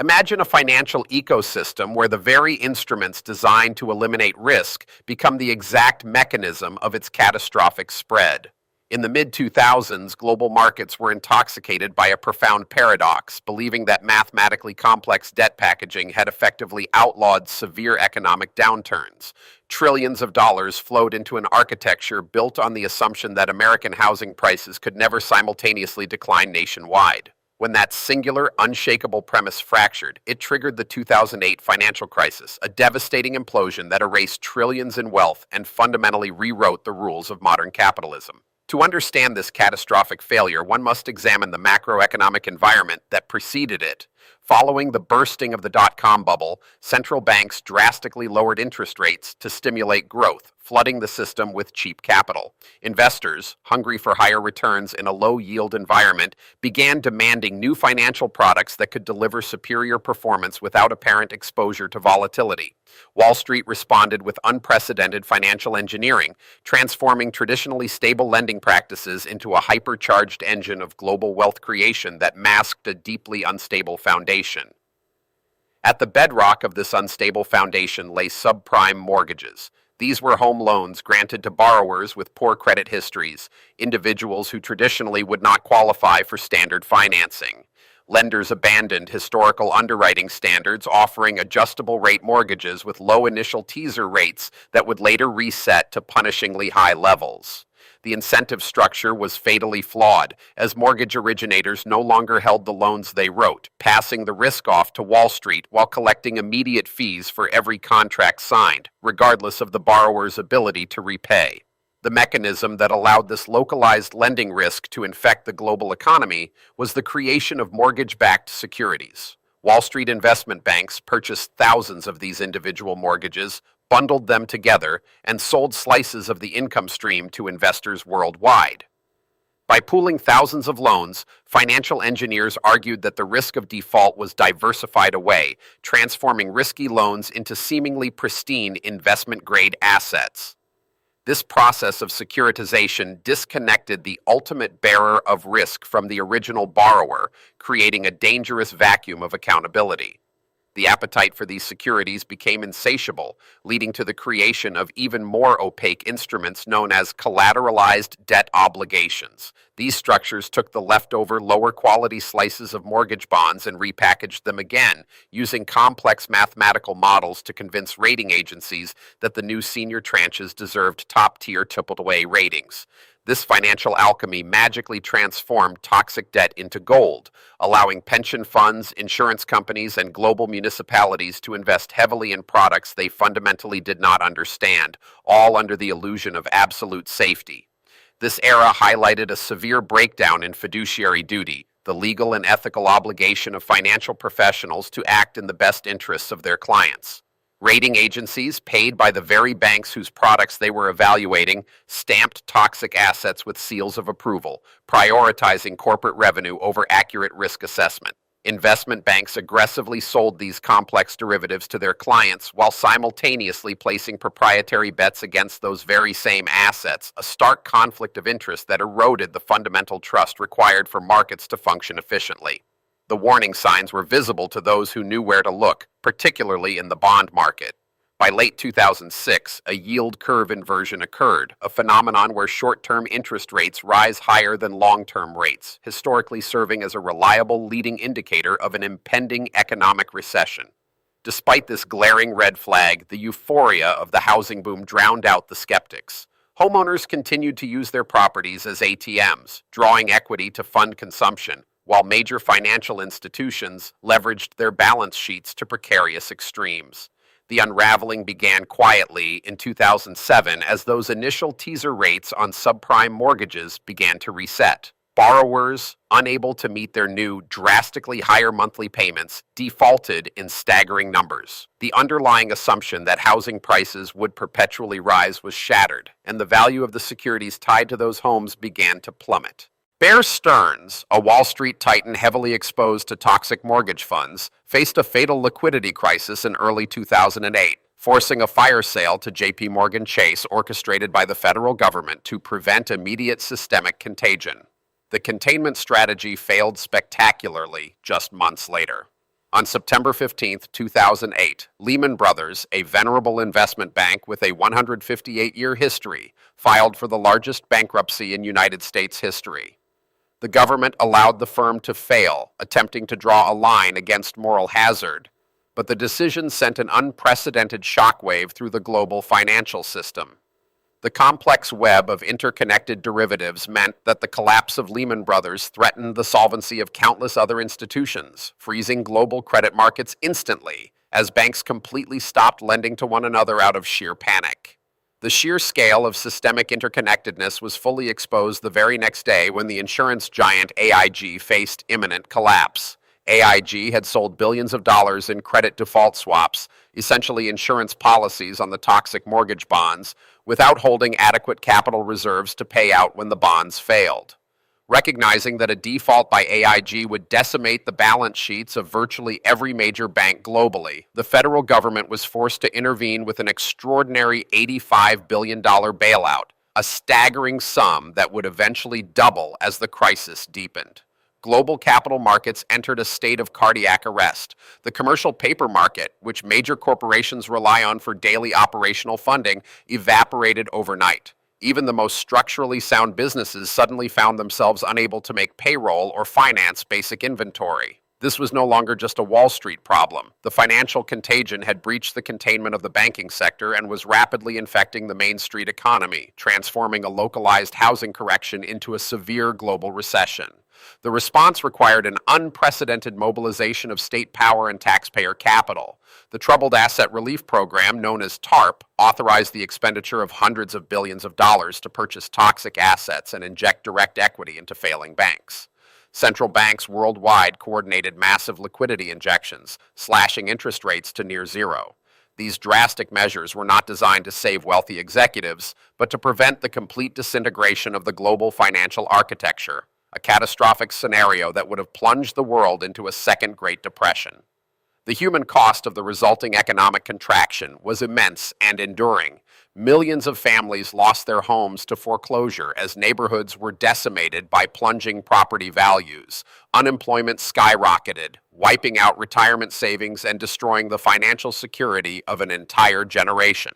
Imagine a financial ecosystem where the very instruments designed to eliminate risk become the exact mechanism of its catastrophic spread. In the mid-2000s, global markets were intoxicated by a profound paradox, believing that mathematically complex debt packaging had effectively outlawed severe economic downturns. Trillions of dollars flowed into an architecture built on the assumption that American housing prices could never simultaneously decline nationwide. When that singular, unshakable premise fractured, it triggered the 2008 financial crisis, a devastating implosion that erased trillions in wealth and fundamentally rewrote the rules of modern capitalism. To understand this catastrophic failure, one must examine the macroeconomic environment that preceded it. Following the bursting of the dot-com bubble, central banks drastically lowered interest rates to stimulate growth, flooding the system with cheap capital. Investors, hungry for higher returns in a low-yield environment, began demanding new financial products that could deliver superior performance without apparent exposure to volatility. Wall Street responded with unprecedented financial engineering, transforming traditionally stable lending practices into a hypercharged engine of global wealth creation that masked a deeply unstable foundation. At the bedrock of this unstable foundation lay subprime mortgages. These were home loans granted to borrowers with poor credit histories, individuals who traditionally would not qualify for standard financing. Lenders abandoned historical underwriting standards, offering adjustable rate mortgages with low initial teaser rates that would later reset to punishingly high levels. The incentive structure was fatally flawed, as mortgage originators no longer held the loans they wrote, passing the risk off to Wall Street while collecting immediate fees for every contract signed, regardless of the borrower's ability to repay. The mechanism that allowed this localized lending risk to infect the global economy was the creation of mortgage-backed securities. Wall Street investment banks purchased thousands of these individual mortgages, bundled them together, and sold slices of the income stream to investors worldwide. By pooling thousands of loans, financial engineers argued that the risk of default was diversified away, transforming risky loans into seemingly pristine investment-grade assets. This process of securitization disconnected the ultimate bearer of risk from the original borrower, creating a dangerous vacuum of accountability. The appetite for these securities became insatiable, leading to the creation of even more opaque instruments known as collateralized debt obligations. These structures took the leftover, lower-quality slices of mortgage bonds and repackaged them again, using complex mathematical models to convince rating agencies that the new senior tranches deserved top-tier AAA ratings. This financial alchemy magically transformed toxic debt into gold, allowing pension funds, insurance companies, and global municipalities to invest heavily in products they fundamentally did not understand, all under the illusion of absolute safety. This era highlighted a severe breakdown in fiduciary duty, the legal and ethical obligation of financial professionals to act in the best interests of their clients. Rating agencies, paid by the very banks whose products they were evaluating, stamped toxic assets with seals of approval, prioritizing corporate revenue over accurate risk assessment. Investment banks aggressively sold these complex derivatives to their clients while simultaneously placing proprietary bets against those very same assets, a stark conflict of interest that eroded the fundamental trust required for markets to function efficiently. The warning signs were visible to those who knew where to look, particularly in the bond market. By late 2006, a yield curve inversion occurred, a phenomenon where short-term interest rates rise higher than long-term rates, historically serving as a reliable leading indicator of an impending economic recession. Despite this glaring red flag, the euphoria of the housing boom drowned out the skeptics. Homeowners continued to use their properties as ATMs, drawing equity to fund consumption, while major financial institutions leveraged their balance sheets to precarious extremes. The unraveling began quietly in 2007 as those initial teaser rates on subprime mortgages began to reset. Borrowers, unable to meet their new, drastically higher monthly payments, defaulted in staggering numbers. The underlying assumption that housing prices would perpetually rise was shattered, and the value of the securities tied to those homes began to plummet. Bear Stearns, a Wall Street titan heavily exposed to toxic mortgage funds, faced a fatal liquidity crisis in early 2008, forcing a fire sale to J.P. Morgan Chase orchestrated by the federal government to prevent immediate systemic contagion. The containment strategy failed spectacularly just months later. On September 15, 2008, Lehman Brothers, a venerable investment bank with a 158-year history, filed for the largest bankruptcy in United States history. The government allowed the firm to fail, attempting to draw a line against moral hazard, but the decision sent an unprecedented shockwave through the global financial system. The complex web of interconnected derivatives meant that the collapse of Lehman Brothers threatened the solvency of countless other institutions, freezing global credit markets instantly as banks completely stopped lending to one another out of sheer panic. The sheer scale of systemic interconnectedness was fully exposed the very next day when the insurance giant AIG faced imminent collapse. AIG had sold billions of dollars in credit default swaps, essentially insurance policies on the toxic mortgage bonds, without holding adequate capital reserves to pay out when the bonds failed. Recognizing that a default by AIG would decimate the balance sheets of virtually every major bank globally, the federal government was forced to intervene with an extraordinary $85 billion bailout, a staggering sum that would eventually double as the crisis deepened. Global capital markets entered a state of cardiac arrest. The commercial paper market, which major corporations rely on for daily operational funding, evaporated overnight. Even the most structurally sound businesses suddenly found themselves unable to make payroll or finance basic inventory. This was no longer just a Wall Street problem. The financial contagion had breached the containment of the banking sector and was rapidly infecting the Main Street economy, transforming a localized housing correction into a severe global recession. The response required an unprecedented mobilization of state power and taxpayer capital. The Troubled Asset Relief Program, known as TARP, authorized the expenditure of hundreds of billions of dollars to purchase toxic assets and inject direct equity into failing banks. Central banks worldwide coordinated massive liquidity injections, slashing interest rates to near zero. These drastic measures were not designed to save wealthy executives, but to prevent the complete disintegration of the global financial architecture, a catastrophic scenario that would have plunged the world into a second Great Depression. The human cost of the resulting economic contraction was immense and enduring. Millions of families lost their homes to foreclosure as neighborhoods were decimated by plunging property values. Unemployment skyrocketed, wiping out retirement savings and destroying the financial security of an entire generation.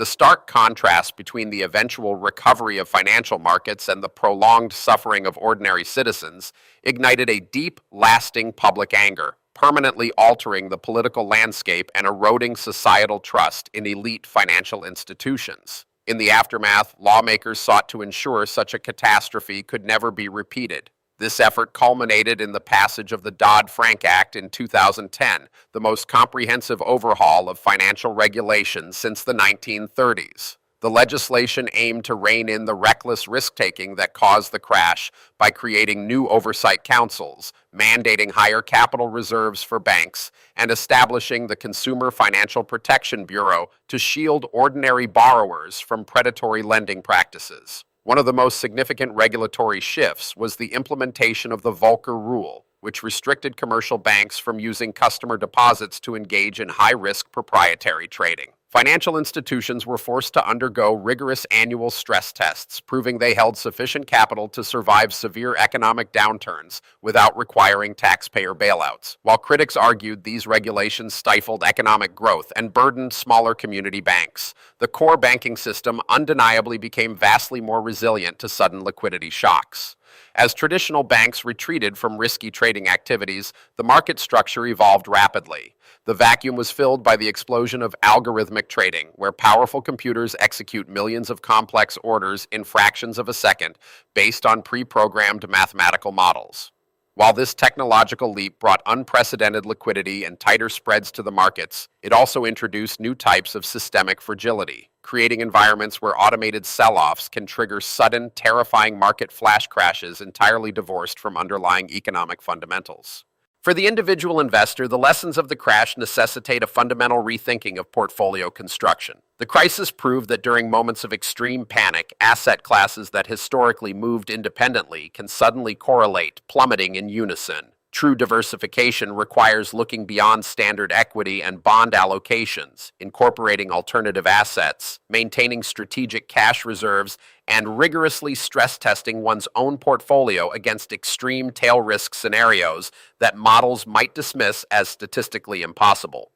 The stark contrast between the eventual recovery of financial markets and the prolonged suffering of ordinary citizens ignited a deep, lasting public anger, permanently altering the political landscape and eroding societal trust in elite financial institutions. In the aftermath, lawmakers sought to ensure such a catastrophe could never be repeated. This effort culminated in the passage of the Dodd-Frank Act in 2010, the most comprehensive overhaul of financial regulations since the 1930s. The legislation aimed to rein in the reckless risk-taking that caused the crash by creating new oversight councils, mandating higher capital reserves for banks, and establishing the Consumer Financial Protection Bureau to shield ordinary borrowers from predatory lending practices. One of the most significant regulatory shifts was the implementation of the Volcker Rule, which restricted commercial banks from using customer deposits to engage in high-risk proprietary trading. Financial institutions were forced to undergo rigorous annual stress tests, proving they held sufficient capital to survive severe economic downturns without requiring taxpayer bailouts. While critics argued these regulations stifled economic growth and burdened smaller community banks, the core banking system undeniably became vastly more resilient to sudden liquidity shocks. As traditional banks retreated from risky trading activities, the market structure evolved rapidly. The vacuum was filled by the explosion of algorithmic trading, where powerful computers execute millions of complex orders in fractions of a second based on pre-programmed mathematical models. While this technological leap brought unprecedented liquidity and tighter spreads to the markets, it also introduced new types of systemic fragility, creating environments where automated sell-offs can trigger sudden, terrifying market flash crashes entirely divorced from underlying economic fundamentals. For the individual investor, the lessons of the crash necessitate a fundamental rethinking of portfolio construction. The crisis proved that during moments of extreme panic, asset classes that historically moved independently can suddenly correlate, plummeting in unison. True diversification requires looking beyond standard equity and bond allocations, incorporating alternative assets, maintaining strategic cash reserves, and rigorously stress testing one's own portfolio against extreme tail risk scenarios that models might dismiss as statistically impossible.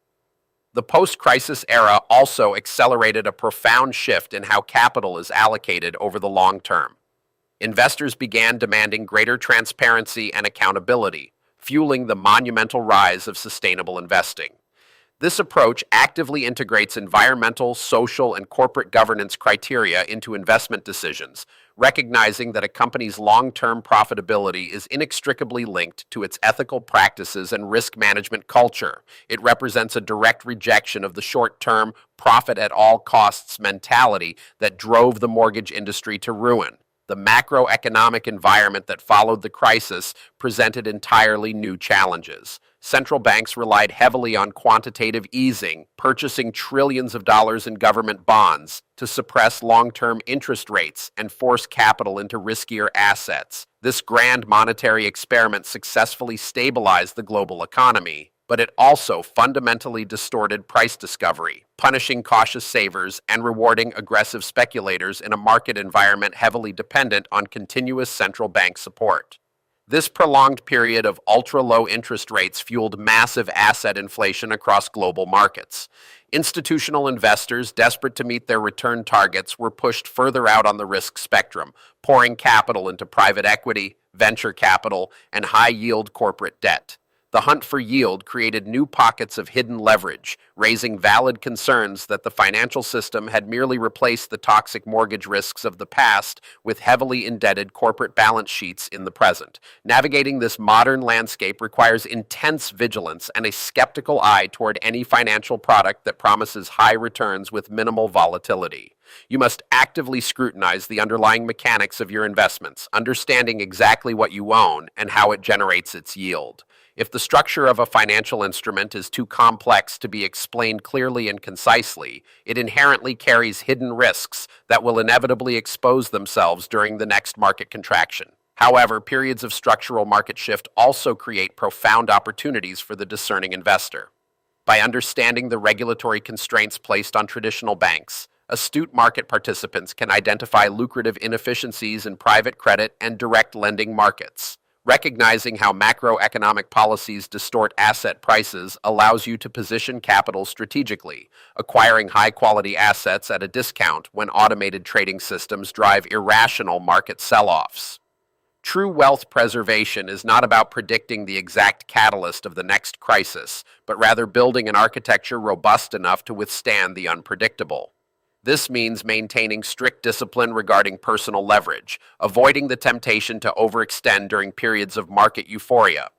The post-crisis era also accelerated a profound shift in how capital is allocated over the long term. Investors began demanding greater transparency and accountability, fueling the monumental rise of sustainable investing. This approach actively integrates environmental, social, and corporate governance criteria into investment decisions, recognizing that a company's long-term profitability is inextricably linked to its ethical practices and risk management culture. It represents a direct rejection of the short-term, profit-at-all-costs mentality that drove the mortgage industry to ruin. The macroeconomic environment that followed the crisis presented entirely new challenges. Central banks relied heavily on quantitative easing, purchasing trillions of dollars in government bonds to suppress long-term interest rates and force capital into riskier assets. This grand monetary experiment successfully stabilized the global economy, but it also fundamentally distorted price discovery, punishing cautious savers and rewarding aggressive speculators in a market environment heavily dependent on continuous central bank support. This prolonged period of ultra-low interest rates fueled massive asset inflation across global markets. Institutional investors, desperate to meet their return targets, were pushed further out on the risk spectrum, pouring capital into private equity, venture capital, and high-yield corporate debt. The hunt for yield created new pockets of hidden leverage, raising valid concerns that the financial system had merely replaced the toxic mortgage risks of the past with heavily indebted corporate balance sheets in the present. Navigating this modern landscape requires intense vigilance and a skeptical eye toward any financial product that promises high returns with minimal volatility. You must actively scrutinize the underlying mechanics of your investments, understanding exactly what you own and how it generates its yield. If the structure of a financial instrument is too complex to be explained clearly and concisely, it inherently carries hidden risks that will inevitably expose themselves during the next market contraction. However, periods of structural market shift also create profound opportunities for the discerning investor. By understanding the regulatory constraints placed on traditional banks, astute market participants can identify lucrative inefficiencies in private credit and direct lending markets. Recognizing how macroeconomic policies distort asset prices allows you to position capital strategically, acquiring high-quality assets at a discount when automated trading systems drive irrational market sell-offs. True wealth preservation is not about predicting the exact catalyst of the next crisis, but rather building an architecture robust enough to withstand the unpredictable. This means maintaining strict discipline regarding personal leverage, avoiding the temptation to overextend during periods of market euphoria.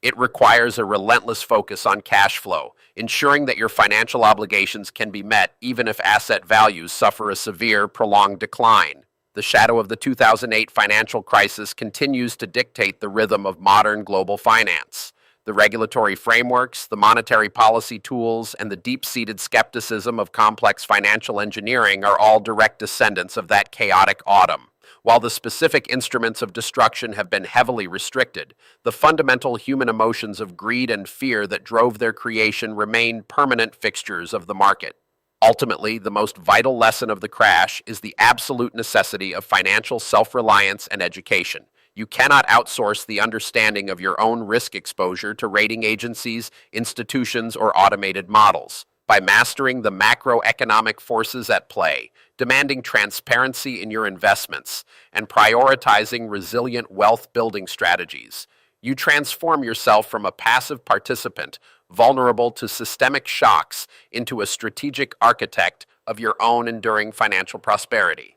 It requires a relentless focus on cash flow, ensuring that your financial obligations can be met even if asset values suffer a severe, prolonged decline. The shadow of the 2008 financial crisis continues to dictate the rhythm of modern global finance. The regulatory frameworks, the monetary policy tools, and the deep-seated skepticism of complex financial engineering are all direct descendants of that chaotic autumn. While the specific instruments of destruction have been heavily restricted, the fundamental human emotions of greed and fear that drove their creation remain permanent fixtures of the market. Ultimately, the most vital lesson of the crash is the absolute necessity of financial self-reliance and education. You cannot outsource the understanding of your own risk exposure to rating agencies, institutions, or automated models. By mastering the macroeconomic forces at play, demanding transparency in your investments, and prioritizing resilient wealth-building strategies, you transform yourself from a passive participant, vulnerable to systemic shocks, into a strategic architect of your own enduring financial prosperity.